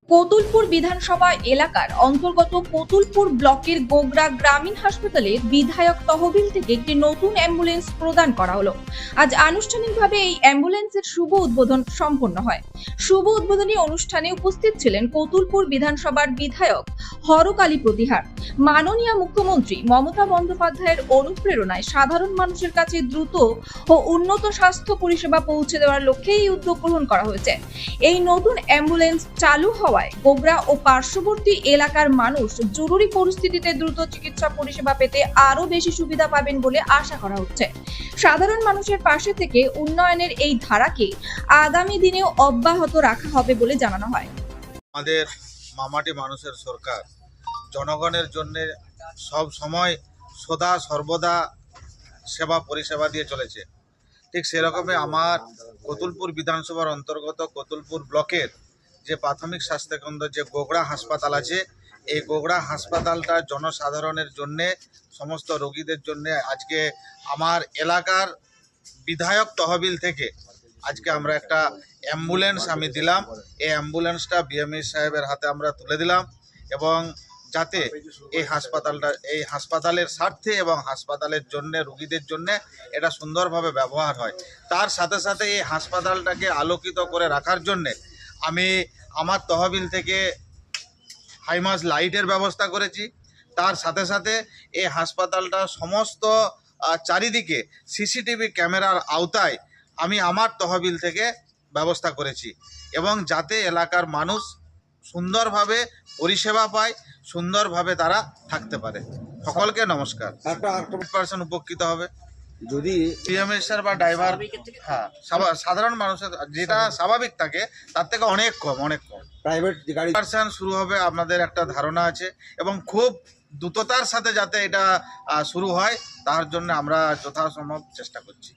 কতুলপুর বিধানসভা এলাকার অন্তর্গত কতুলপুর ব্লকের গোগরা গ্রামীণ হাসপাতালে বিধায়ক তহবিল থেকে একটি নতুন অ্যাম্বুলেন্স প্রদান করা হলো। আজ আনুষ্ঠানিকভাবে এই অ্যাম্বুলেন্সের শুভ উদ্বোধন সম্পন্ন হয়। শুভ উদ্বোধনী অনুষ্ঠানে উপস্থিত ছিলেন কতুলপুর বিধানসভার বিধায়ক হরকালী প্রতিহার। মাননীয় মুখ্যমন্ত্রী মমতা বন্দ্যোপাধ্যায়ের অনুপ্রেরণায় সাধারণ মানুষের কাছে দ্রুত ও উন্নত স্বাস্থ্য পরিষেবা পৌঁছে দেওয়ার লক্ষ্যে এই উদ্যোগ গ্রহণ করা হয়েছে। এই নতুন অ্যাম্বুলেন্স চালু হওয়ায় গোগরা ও পার্শ্ববর্তী এলাকার মানুষ জরুরি পরিস্থিতিতে দ্রুত চিকিৎসা পরিষেবা পেতে আরো বেশি সুবিধা পাবেন বলে আশা করা হচ্ছে। সাধারণ মানুষের পাশে থেকে উন্নয়নের এই ধারাকে আগামী দিনেও অব্যাহত রাখা হবে বলে জানানো হয়। আমাদের মামাটি মানুষের সরকার জনগণের জন্য সব সময় সদা সর্বদা সেবা পরিষেবা দিয়ে চলেছে। ঠিক সেরকমই আমার কতুলপুর বিধানসভার অন্তর্গত কতুলপুর ব্লকের যে প্রাথমিক স্বাস্থ্যকেন্দ্র যে গোগড়া হাসপাতাল আছে, এই গোগড়া হাসপাতালটা জনসাধারণের জন্যে সমস্ত রোগীদের জন্য আজকে আমার এলাকার বিধায়ক তহবিল থেকে আজকে আমরা একটা অ্যাম্বুলেন্স আমি দিলাম। এই অ্যাম্বুলেন্সটা বিএমই সাহেবের হাতে আমরা তুলে দিলাম এবং যাতে এই হাসপাতালের স্বার্থে এবং হাসপাতালের জন্য রোগীদের জন্য এটা সুন্দরভাবে ব্যবহার হয়। তার সাথে সাথে এই হাসপাতালটাকে আলোকিত করে রাখার জন্যে আমি আমার তহবিল থেকে হাইমাস লাইটের ব্যবস্থা করেছি। তার সাথে সাথে এই হাসপাতালটা সমস্ত চারিদিকে সিসিটিভি ক্যামেরার আওতায় আমি আমার তহবিল থেকে ব্যবস্থা করেছি এবং যাতে এলাকার মানুষ সুন্দরভাবে পরিষেবা পায়, সুন্দরভাবে তারা থাকতে পারে। সকলকে নমস্কার। 100% উপকৃত হবে যদি পিএমএসআর বা ড্রাইভার, হ্যাঁ, সাধারণ মানুষের যেটা স্বাভাবিক থাকে তার থেকে অনেক কম প্রাইভেট গাড়ি শুরু হবে আপনাদের একটা ধারণা আছে এবং খুব দ্রুততার সাথে যাতে এটা শুরু হয় তার জন্য আমরা যথাসম্ভব চেষ্টা করছি।